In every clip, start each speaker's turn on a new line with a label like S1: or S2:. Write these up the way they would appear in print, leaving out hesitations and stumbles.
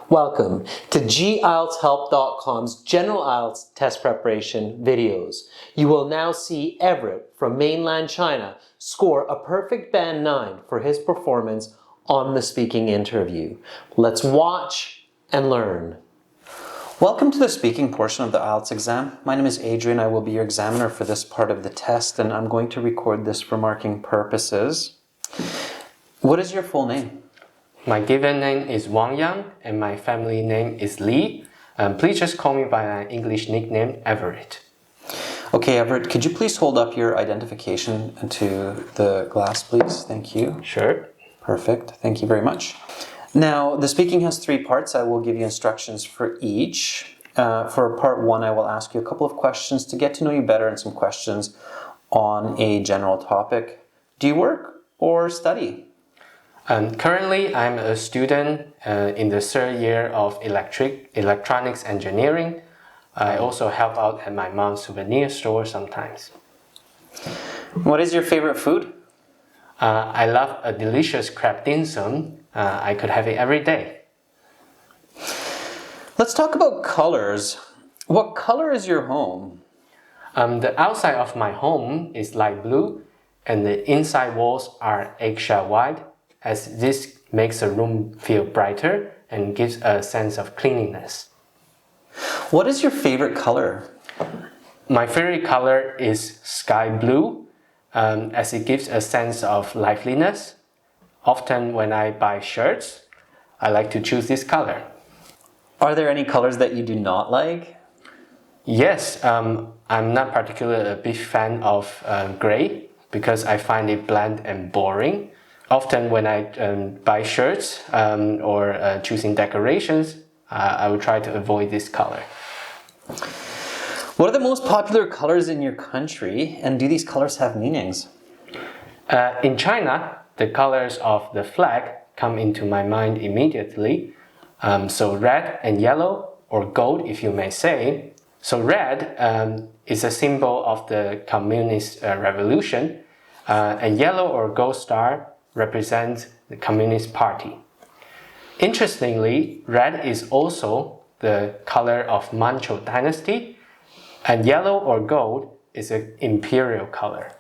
S1: Welcome to GIELTSHelp.com's General IELTS test preparation videos. You will now see Everett from mainland China score a perfect band 9 for his performance on the speaking interview. Let's watch and learn.
S2: Welcome to the speaking portion of the IELTS exam. My name is Adrian. I will be your examiner for this part of the test, and I'm going to record this for marking purposes. What is your full name?
S3: My given name is Wang Yang and my family name is Li. Please just call me by my English nickname, Everett.
S2: Okay, Everett, could you please hold up your identification to the glass, please? Thank you.
S3: Sure.
S2: Perfect. Thank you very much. Now, the speaking has 3 parts. I will give you instructions for each. For part 1, I will ask you a couple of questions to get to know you better and some questions on a general topic. Do you work or study?
S3: Currently, I'm a student in the 3rd year of electronics engineering. I also help out at my mom's souvenir store sometimes.
S2: What is your favorite food?
S3: I love a delicious crab dim sum. I could have it every day.
S2: Let's talk about colors. What color is your home?
S3: The outside of my home is light blue and the inside walls are eggshell white, as this makes the room feel brighter and gives a sense of cleanliness.
S2: What is your favorite color?
S3: My favorite color is sky blue, as it gives a sense of liveliness. Often when I buy shirts, I like to choose this color.
S2: Are there any colors that you do not like?
S3: Yes, I'm not particularly a big fan of gray because I find it bland and boring. Often when I buy shirts or choosing decorations, I would try to avoid this color.
S2: What are the most popular colors in your country, and do these colors have meanings?
S3: In China, the colors of the flag come into my mind immediately. So red and yellow, or gold if you may say. So red is a symbol of the communist revolution, and yellow or gold star represents the Communist Party. Interestingly, red is also the color of Manchu dynasty, and yellow or gold is an imperial color.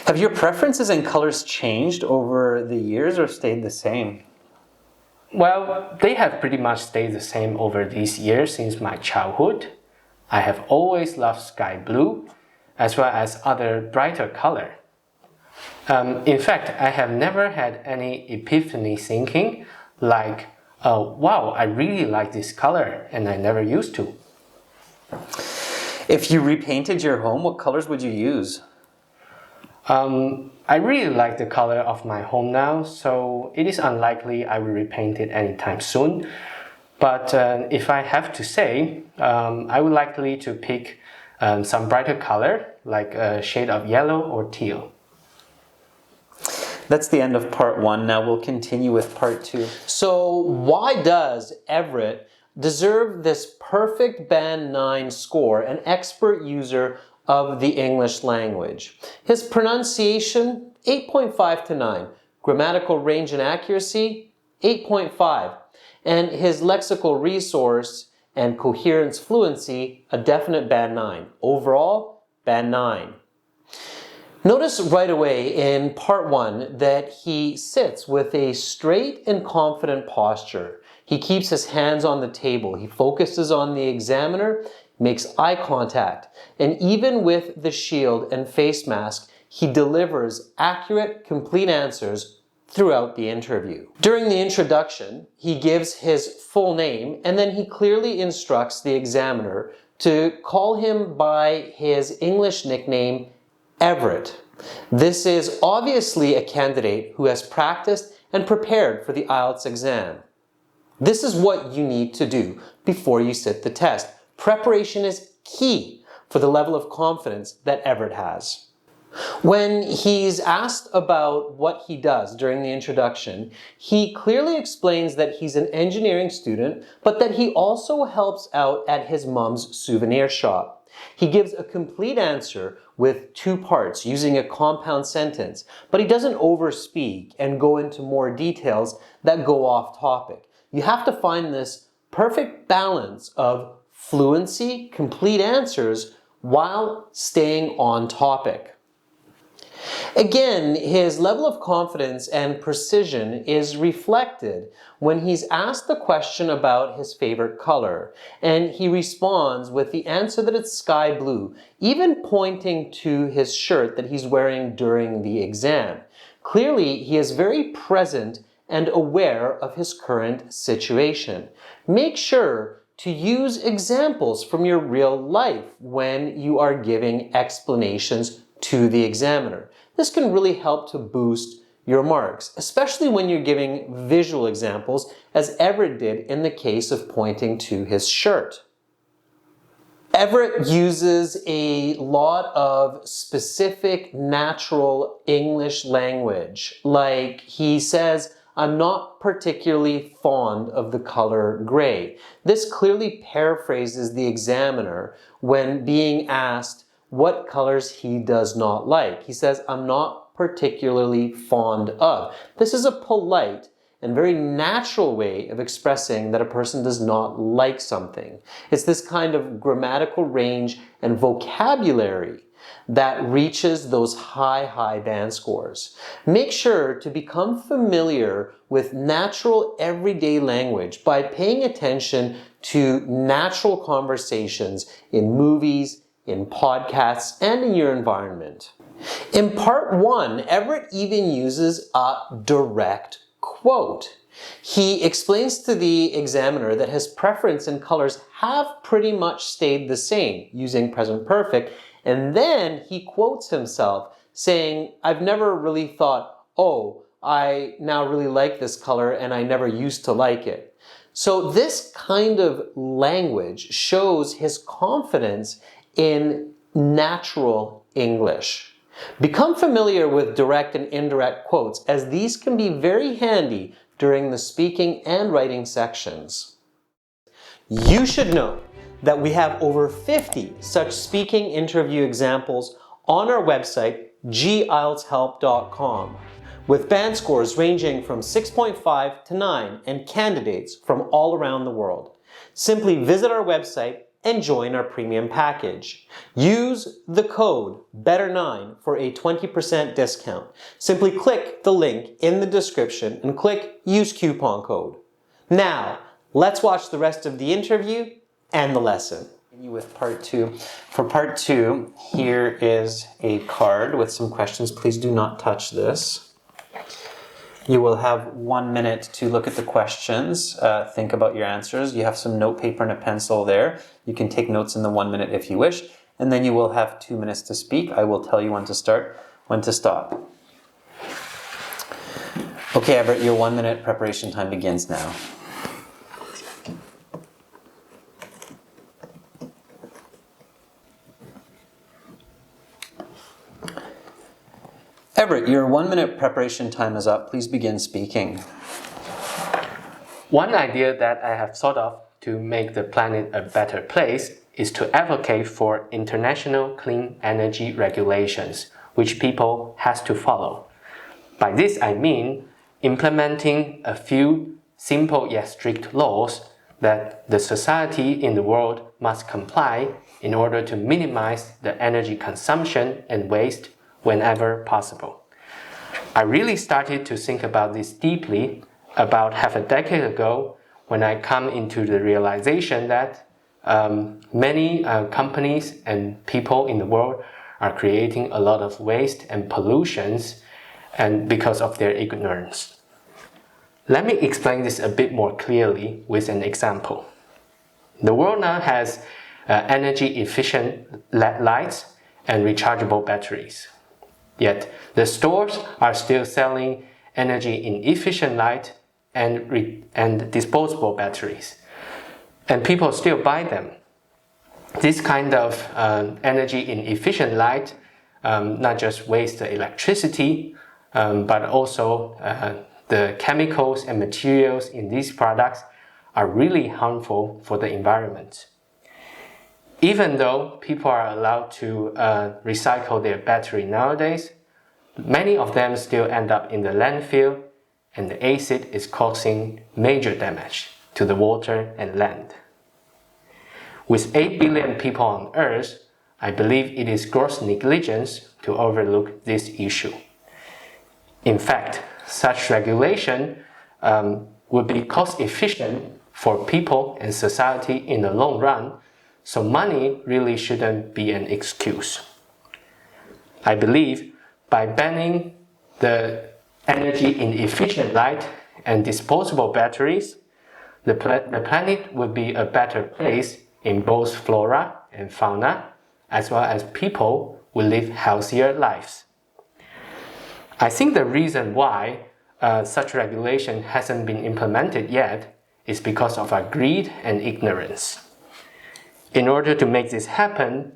S2: Have your preferences in colors changed over the years or stayed the same?
S3: Well, they have pretty much stayed the same over these years since my childhood. I have always loved sky blue, as well as other brighter color. In fact, I have never had any epiphany thinking like, wow, I really like this color and I never used to.
S2: If you repainted your home, what colors would you use?
S3: I really like the color of my home now, so it is unlikely I will repaint it anytime soon. But if I have to say, I would likely to pick some brighter color, like a shade of yellow or teal.
S2: That's the end of part 1. Now we'll continue with part 2.
S1: So why does Everett deserve this perfect band 9 score, an expert user of the English language? His pronunciation, 8.5 to 9. Grammatical range and accuracy, 8.5. And his lexical resource and coherence fluency, a definite band 9. Overall, band 9. Notice right away in part 1 that he sits with a straight and confident posture. He keeps his hands on the table. He focuses on the examiner, makes eye contact, and even with the shield and face mask, he delivers accurate, complete answers throughout the interview. During the introduction, he gives his full name, and then he clearly instructs the examiner to call him by his English nickname, Everett. This is obviously a candidate who has practiced and prepared for the IELTS exam. This is what you need to do before you sit the test. Preparation is key for the level of confidence that Everett has. When he's asked about what he does during the introduction, he clearly explains that he's an engineering student, but that he also helps out at his mom's souvenir shop. He gives a complete answer with 2 parts using a compound sentence, but he doesn't overspeak and go into more details that go off topic. You have to find this perfect balance of fluency, complete answers, while staying on topic. Again, his level of confidence and precision is reflected when he's asked the question about his favorite color, and he responds with the answer that it's sky blue, even pointing to his shirt that he's wearing during the exam. Clearly, he is very present and aware of his current situation. Make sure to use examples from your real life when you are giving explanations to the examiner. This can really help to boost your marks, especially when you're giving visual examples, as Everett did in the case of pointing to his shirt. Everett uses a lot of specific natural English language, like he says, "I'm not particularly fond of the color gray." This clearly paraphrases the examiner when being asked what colors he does not like. He says, "I'm not particularly fond of." This is a polite and very natural way of expressing that a person does not like something. It's this kind of grammatical range and vocabulary that reaches those high band scores. Make sure to become familiar with natural everyday language by paying attention to natural conversations in movies, in podcasts, and in your environment. In part 1, Everett even uses a direct quote. He explains to the examiner that his preference in colors have pretty much stayed the same, using present perfect, and then he quotes himself, saying, "I've never really thought, oh, I now really like this color and I never used to like it." So this kind of language shows his confidence in natural English. Become familiar with direct and indirect quotes, as these can be very handy during the speaking and writing sections. You should know that we have over 50 such speaking interview examples on our website, gieltshelp.com, with band scores ranging from 6.5 to 9 and candidates from all around the world. Simply visit our website and join our premium package. Use the code BETTER9 for a 20% discount. Simply click the link in the description and click Use Coupon Code. Now, let's watch the rest of the interview and the lesson. With part 2. For part 2, here is a card with some questions. Please do not touch this. You will have 1 minute to look at the questions, think about your answers. You have some note paper and a pencil there. You can take notes in the 1 minute if you wish, and then you will have 2 minutes to speak. I will tell you when to start, when to stop. Okay, Everett, your 1 minute preparation time begins now. Everett, your 1 minute preparation time is up. Please begin speaking.
S3: One idea that I have thought of to make the planet a better place is to advocate for international clean energy regulations, which people has to follow. By this I mean implementing a few simple yet strict laws that the society in the world must comply in order to minimize the energy consumption and waste whenever possible. I really started to think about this deeply about half a decade ago when I come into the realization that many companies and people in the world are creating a lot of waste and pollutions and because of their ignorance. Let me explain this a bit more clearly with an example. The world now has energy efficient LED lights and rechargeable batteries. Yet, the stores are still selling energy inefficient light and disposable batteries. And people still buy them. This kind of energy inefficient light not just waste the electricity, but also the chemicals and materials in these products are really harmful for the environment. Even though people are allowed to recycle their battery nowadays, many of them still end up in the landfill and the acid is causing major damage to the water and land. With 8 billion people on Earth, I believe it is gross negligence to overlook this issue. In fact, such regulation would be cost efficient for people and society in the long run, so money really shouldn't be an excuse. I believe by banning the energy inefficient light and disposable batteries, the planet would be a better place in both flora and fauna, as well as people will live healthier lives. I think the reason why such regulation hasn't been implemented yet is because of our greed and ignorance. In order to make this happen,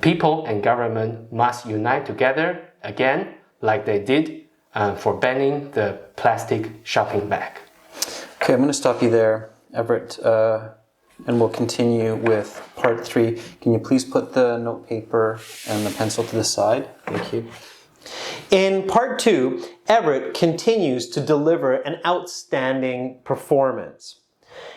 S3: people and government must unite together again, like they did for banning the plastic shopping bag.
S2: Okay, I'm going to stop you there, Everett, and we'll continue with part 3. Can you please put the note paper and the pencil to the side? Thank you.
S1: In part 2, Everett continues to deliver an outstanding performance.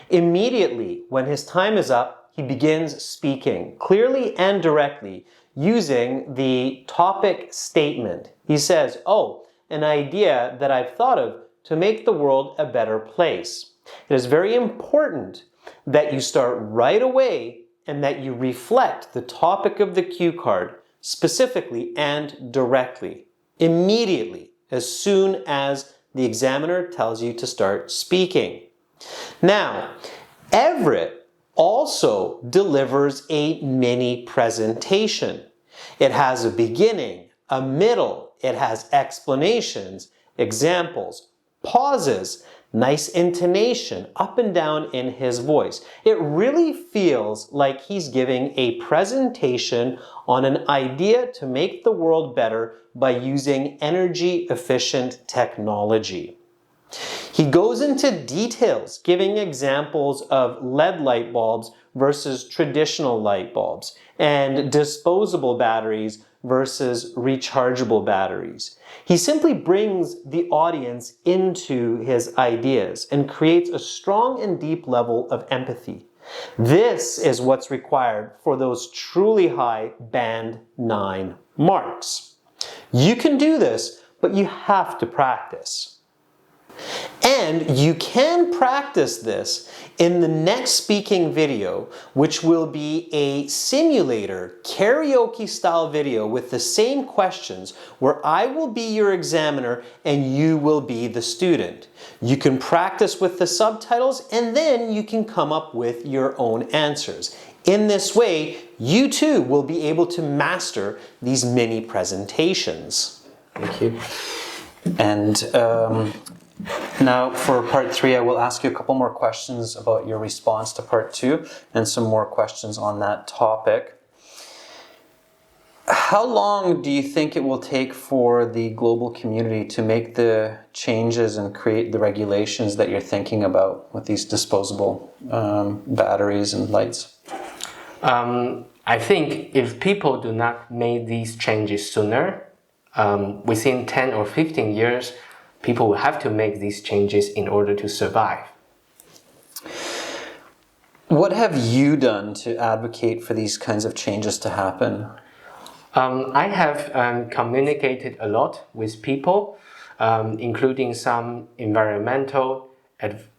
S1: Immediately, when his time is up, he begins speaking clearly and directly using the topic statement. He says, "Oh, an idea that I've thought of to make the world a better place." It is very important that you start right away and that you reflect the topic of the cue card specifically and directly, immediately, as soon as the examiner tells you to start speaking. Now, Everett also delivers a mini presentation. It has a beginning, a middle, it has explanations, examples, pauses, nice intonation up and down in his voice. It really feels like he's giving a presentation on an idea to make the world better by using energy-efficient technology. He goes into details, giving examples of LED light bulbs versus traditional light bulbs, and disposable batteries versus rechargeable batteries. He simply brings the audience into his ideas and creates a strong and deep level of empathy. This is what's required for those truly high Band 9 marks. You can do this, but you have to practice. And you can practice this in the next speaking video, which will be a simulator, karaoke style video with the same questions where I will be your examiner and you will be the student. You can practice with the subtitles and then you can come up with your own answers. In this way, you too will be able to master these mini presentations.
S2: Thank you. And now for part 3, I will ask you a couple more questions about your response to part 2 and some more questions on that topic. How long do you think it will take for the global community to make the changes and create the regulations that you're thinking about with these disposable batteries and lights?
S3: I think if people do not make these changes sooner, within 10 or 15 years, people will have to make these changes in order to survive.
S2: What have you done to advocate for these kinds of changes to happen?
S3: I have communicated a lot with people, including some environmental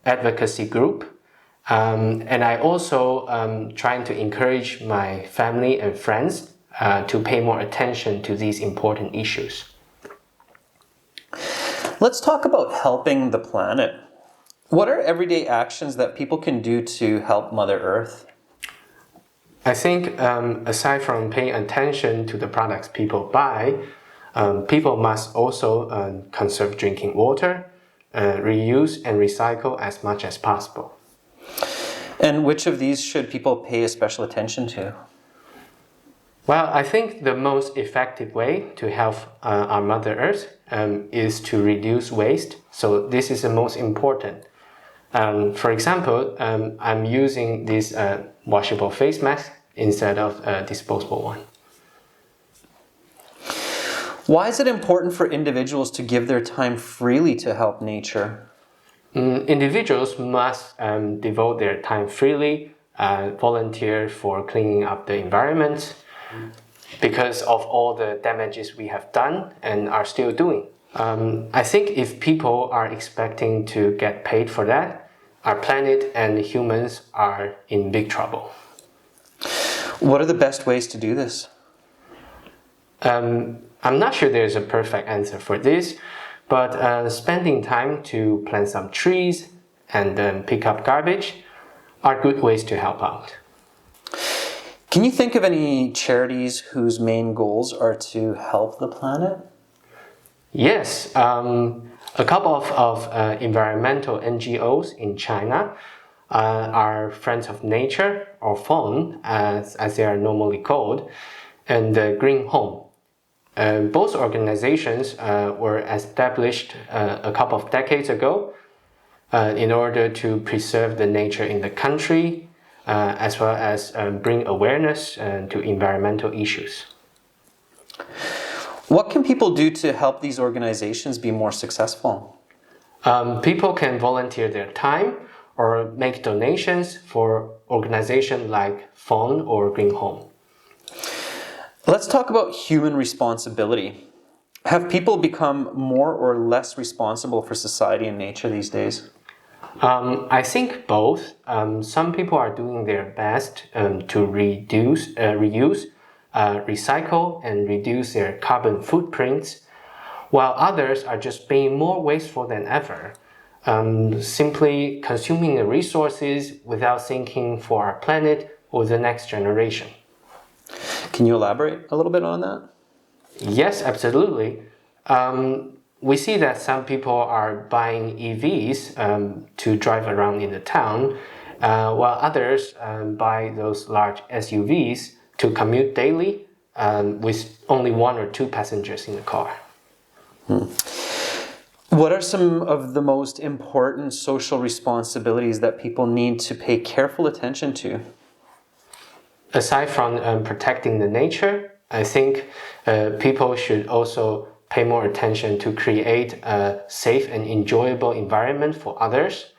S3: advocacy group. And I also trying to encourage my family and friends to pay more attention to these important issues.
S2: Let's talk about helping the planet. What are everyday actions that people can do to help Mother Earth?
S3: I think aside from paying attention to the products people buy, people must also conserve drinking water, reuse and recycle as much as possible.
S2: And which of these should people pay special attention to?
S3: Well, I think the most effective way to help our Mother Earth is to reduce waste. So this is the most important. For example, I'm using this washable face mask instead of a disposable one.
S2: Why is it important for individuals to give their time freely to help nature?
S3: Individuals must devote their time freely, volunteer for cleaning up the environment because of all the damages we have done and are still doing. I think if people are expecting to get paid for that, our planet and humans are in big trouble.
S2: What are the best ways to do this?
S3: I'm not sure there's a perfect answer for this, but spending time to plant some trees and then pick up garbage are good ways to help out.
S2: Can you think of any charities whose main goals are to help the planet?
S3: Yes, a couple of environmental NGOs in China are Friends of Nature, or FON, as they are normally called, and Green Home. Both organizations were established a couple of decades ago in order to preserve the nature in the country, as well as bring awareness to environmental issues.
S2: What can people do to help these organizations be more successful?
S3: People can volunteer their time or make donations for organizations like FON or Green Home.
S2: Let's talk about human responsibility. Have people become more or less responsible for society and nature these days?
S3: I think both. Some people are doing their best to reuse, recycle, and reduce their carbon footprints, while others are just being more wasteful than ever, simply consuming the resources without thinking for our planet or the next generation.
S2: Can you elaborate a little bit on that?
S3: Yes, absolutely. We see that some people are buying EVs to drive around in the town, while others buy those large SUVs to commute daily with only 1 or 2 passengers in the car.
S2: What are some of the most important social responsibilities that people need to pay careful attention to?
S3: Aside from protecting the nature, I think people should also pay more attention to create a safe and enjoyable environment for others.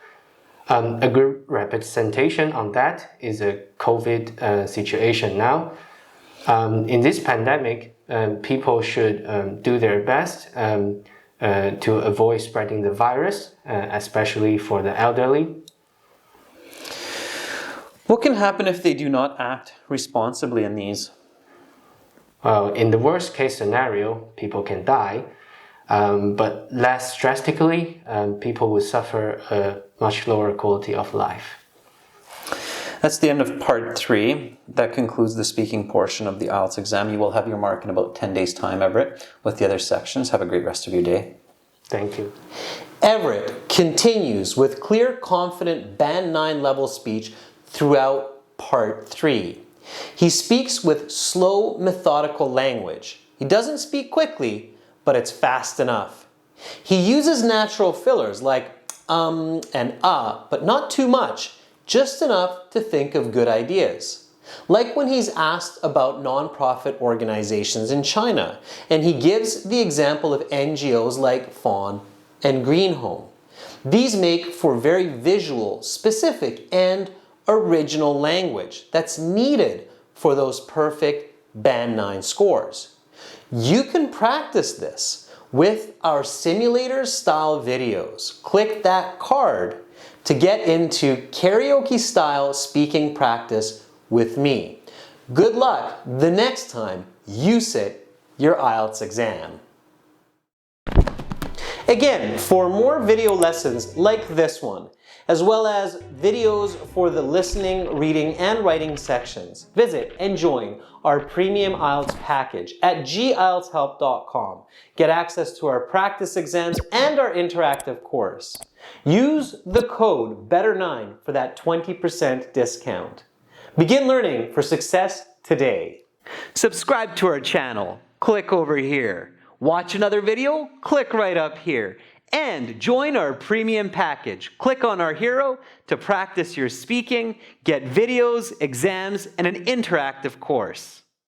S3: A good representation on that is a COVID situation now. In this pandemic, people should do their best to avoid spreading the virus, especially for the elderly.
S2: What can happen if they do not act responsibly in these?
S3: Well, in the worst case scenario, people can die, but less drastically, people will suffer a much lower quality of life.
S2: That's the end of part 3. That concludes the speaking portion of the IELTS exam. You will have your mark in about 10 days' time, Everett, with the other sections. Have a great rest of your day.
S3: Thank you.
S1: Everett continues with clear, confident Band 9 level speech throughout part 3. He speaks with slow, methodical language. He doesn't speak quickly, but it's fast enough. He uses natural fillers like and but not too much, just enough to think of good ideas. Like when he's asked about non-profit organizations in China, and he gives the example of NGOs like FON and Green Home. These make for very visual, specific, and original language that's needed for those perfect Band 9 scores. You can practice this with our simulator-style videos. Click that card to get into karaoke-style speaking practice with me. Good luck the next time you sit your IELTS exam. Again, for more video lessons like this one, as well as videos for the listening, reading, and writing sections, visit and join our premium IELTS package at gieltshelp.com. Get access to our practice exams and our interactive course. Use the code BETTER9 for that 20% discount. Begin learning for success today. Subscribe to our channel. Click over here. Watch another video? Click right up here. And join our premium package. Click on our hero to practice your speaking, get videos, exams, and an interactive course.